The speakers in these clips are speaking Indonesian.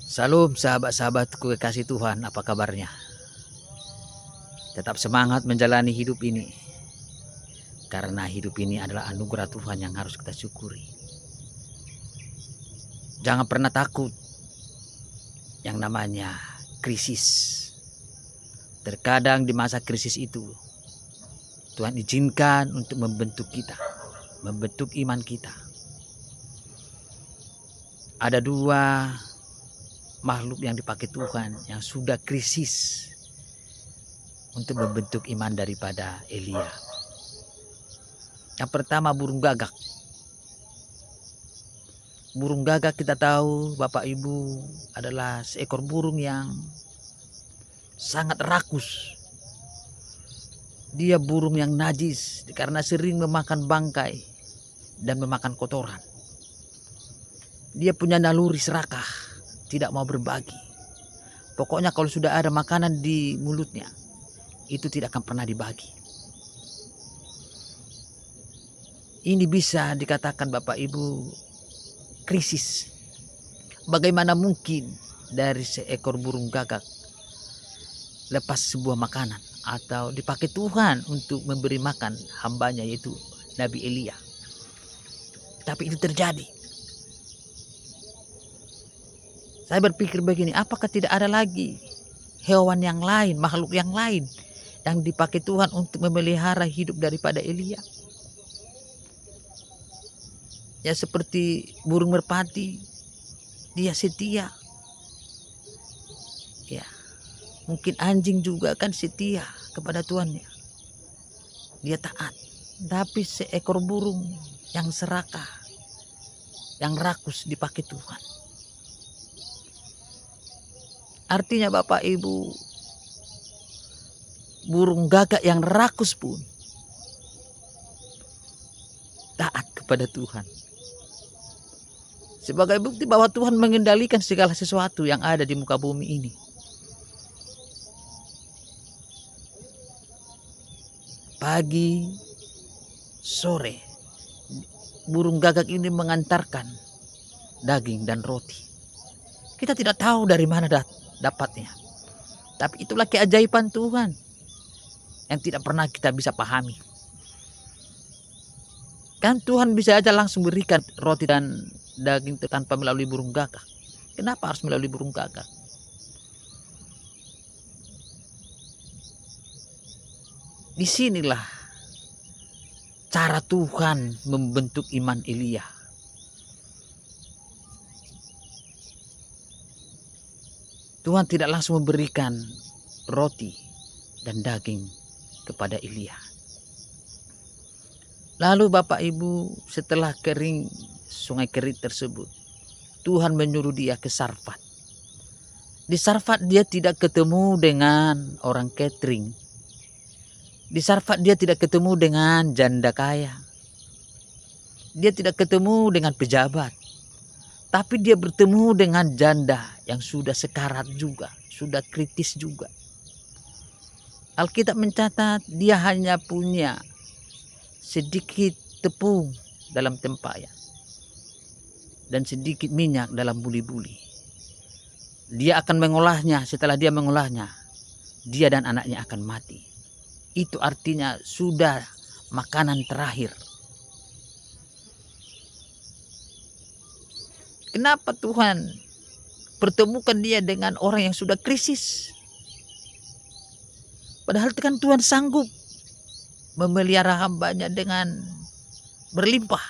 Salam sahabat-sahabatku kekasih Tuhan, apa kabarnya? Tetap semangat menjalani hidup ini, karena hidup ini adalah anugerah Tuhan yang harus kita syukuri. Jangan pernah takut yang namanya krisis. Terkadang di masa krisis itu Tuhan izinkan untuk membentuk kita, membentuk iman kita. Ada dua makhluk yang dipakai Tuhan yang sudah krisis untuk membentuk iman daripada Elia. Yang pertama burung gagak. Burung gagak kita tahu Bapak Ibu adalah seekor burung yang sangat rakus. Dia burung yang najis karena sering memakan bangkai dan memakan kotoran. Dia punya naluri serakah, tidak mau berbagi. Pokoknya kalau sudah ada makanan di mulutnya, itu tidak akan pernah dibagi. Ini bisa dikatakan Bapak Ibu krisis. Bagaimana mungkin dari seekor burung gagak lepas sebuah makanan atau dipakai Tuhan untuk memberi makan hambanya yaitu Nabi Elia. Tapi itu terjadi. Saya berpikir begini, apakah tidak ada lagi hewan yang lain, makhluk yang lain yang dipakai Tuhan untuk memelihara hidup daripada Elia? Ya seperti burung merpati, dia setia. Ya, mungkin anjing juga kan setia kepada tuannya. Dia taat. Tapi seekor burung yang serakah, yang rakus dipakai Tuhan. Artinya Bapak Ibu, burung gagak yang rakus pun taat kepada Tuhan. Sebagai bukti bahwa Tuhan mengendalikan segala sesuatu yang ada di muka bumi ini. Pagi, sore, burung gagak ini mengantarkan daging dan roti. Kita tidak tahu dari mana dapatnya. Tapi itulah keajaiban Tuhan yang tidak pernah kita bisa pahami. Kan Tuhan bisa aja langsung berikan roti dan daging tanpa melalui burung gagak. Kenapa harus melalui burung gagak? Disinilah cara Tuhan membentuk iman Elia. Tuhan tidak langsung memberikan roti dan daging kepada Elia. Lalu Bapak Ibu, setelah kering sungai Kerit tersebut, Tuhan menyuruh dia ke Sarfat. Di Sarfat dia tidak ketemu dengan orang catering. Di Sarfat dia tidak ketemu dengan janda kaya. Dia tidak ketemu dengan pejabat. Tapi dia bertemu dengan janda yang sudah sekarat juga, sudah kritis juga. Alkitab mencatat dia hanya punya sedikit tepung dalam tempayan dan sedikit minyak dalam buli-buli. Dia akan mengolahnya, setelah dia mengolahnya, dia dan anaknya akan mati. Itu artinya sudah makanan terakhir. Kenapa Tuhan pertemukan dia dengan orang yang sudah krisis? Padahal kan Tuhan sanggup memelihara hambanya dengan berlimpah.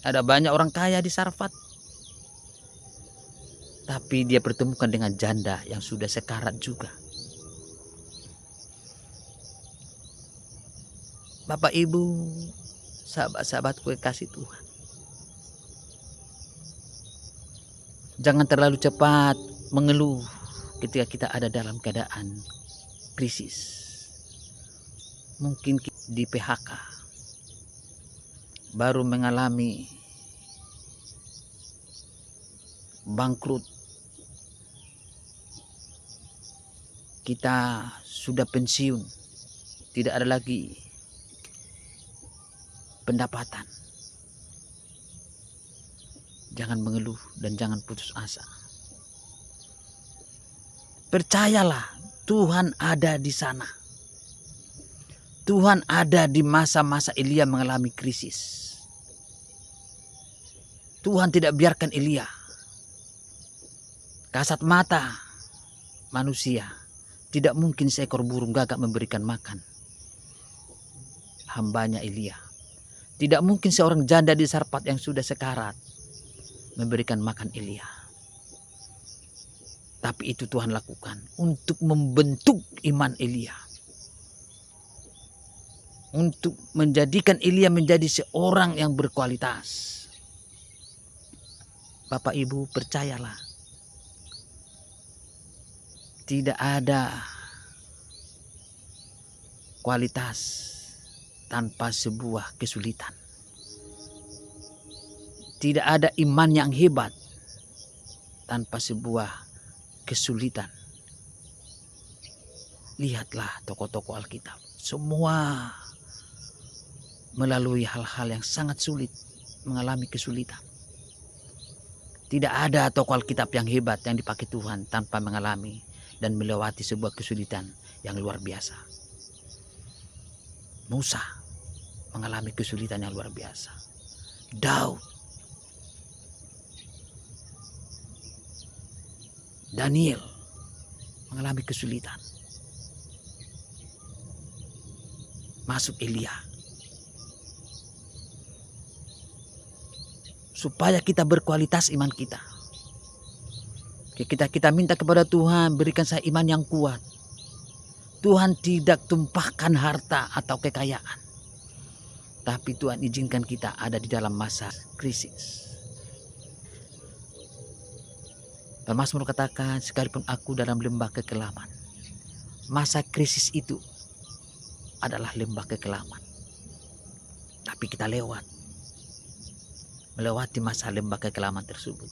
Ada banyak orang kaya di Sarfat. Tapi dia pertemukan dengan janda yang sudah sekarat juga. Bapak Ibu, sahabat-sahabatku kekasih Tuhan. Jangan terlalu cepat mengeluh ketika kita ada dalam keadaan krisis. Mungkin di PHK, baru mengalami bangkrut. Kita sudah pensiun, tidak ada lagi pendapatan. Jangan mengeluh dan jangan putus asa. Percayalah, Tuhan ada di sana. Tuhan ada di masa-masa Elia mengalami krisis. Tuhan tidak biarkan Elia. Kasat mata manusia, tidak mungkin seekor burung gagak memberikan makan hambanya Elia. Tidak mungkin seorang janda di Sarfat yang sudah sekarat memberikan makan Elia. Tapi itu Tuhan lakukan untuk membentuk iman Elia. Untuk menjadikan Elia menjadi seorang yang berkualitas. Bapak Ibu, percayalah. Tidak ada kualitas tanpa sebuah kesulitan. Tidak ada iman yang hebat tanpa sebuah kesulitan. Lihatlah tokoh-tokoh Alkitab. Semua melalui hal-hal yang sangat sulit, mengalami kesulitan. Tidak ada tokoh Alkitab yang hebat yang dipakai Tuhan tanpa mengalami dan melewati sebuah kesulitan yang luar biasa. Musa mengalami kesulitan yang luar biasa. Daud, Daniel mengalami kesulitan. Masuk Elia. Supaya kita berkualitas iman kita. Kita minta kepada Tuhan, berikan saya iman yang kuat. Tuhan tidak tumpahkan harta atau kekayaan. Tapi Tuhan izinkan kita ada di dalam masa krisis. Mazmur katakan, sekalipun aku dalam lembah kekelaman. Masa krisis itu adalah lembah kekelaman. Tapi kita melewati masa lembah kekelaman tersebut.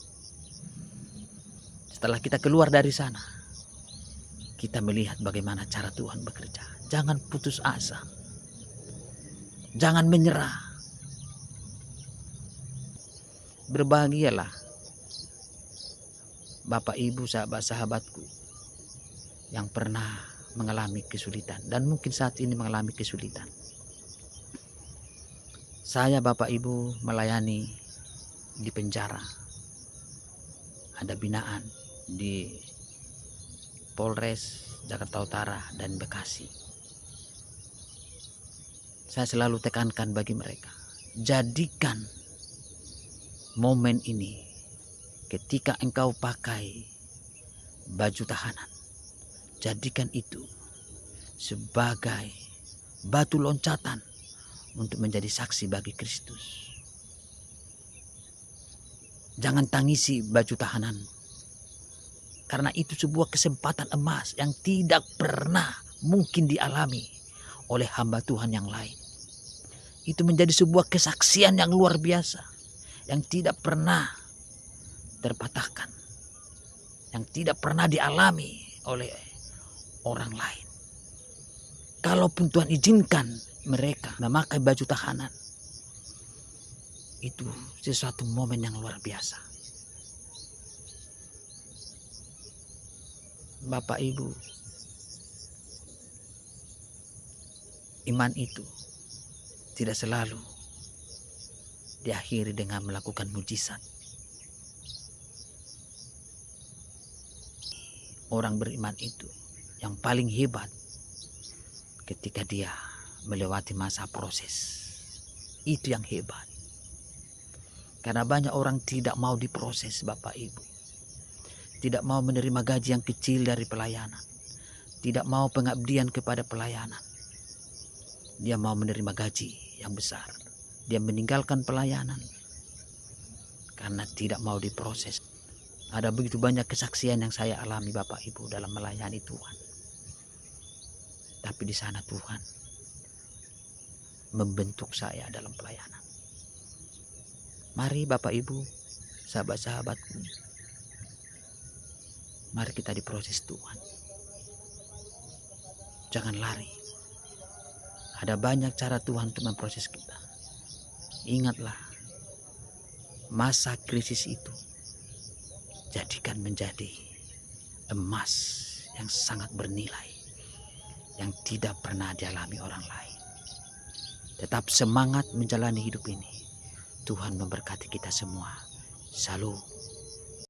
Setelah kita keluar dari sana, kita melihat bagaimana cara Tuhan bekerja. Jangan putus asa. Jangan menyerah. Berbahagialah Bapak Ibu, sahabat-sahabatku yang pernah mengalami kesulitan dan mungkin saat ini mengalami kesulitan. Saya Bapak Ibu melayani di penjara. Ada binaan di Polres Jakarta Utara dan Bekasi. Saya selalu tekankan bagi mereka, jadikan momen ini ketika engkau pakai baju tahanan, jadikan itu sebagai batu loncatan untuk menjadi saksi bagi Kristus. Jangan tangisi baju tahanan, karena itu sebuah kesempatan emas yang tidak pernah mungkin dialami oleh hamba Tuhan yang lain. Itu menjadi sebuah kesaksian yang luar biasa, yang tidak pernah terpatahkan, yang tidak pernah dialami oleh orang lain. Kalaupun Tuhan izinkan mereka memakai baju tahanan, itu sesuatu momen yang luar biasa. Bapak Ibu, iman itu tidak selalu diakhiri dengan melakukan mujizat. Orang beriman itu yang paling hebat ketika dia melewati masa proses. Itu yang hebat. Karena banyak orang tidak mau diproses, Bapak Ibu. Tidak mau menerima gaji yang kecil dari pelayanan. Tidak mau pengabdian kepada pelayanan. Dia mau menerima gaji yang besar. Dia meninggalkan pelayanan karena tidak mau diproses. Ada begitu banyak kesaksian yang saya alami Bapak Ibu dalam melayani Tuhan. Tapi di sana Tuhan membentuk saya dalam pelayanan. Mari Bapak Ibu, sahabat-sahabatku, mari kita diproses Tuhan. Jangan lari. Ada banyak cara Tuhan untuk memproses kita. Ingatlah, masa krisis itu jadikan menjadi emas yang sangat bernilai, yang tidak pernah dialami orang lain. Tetap semangat menjalani hidup ini. Tuhan memberkati kita semua. Shalom.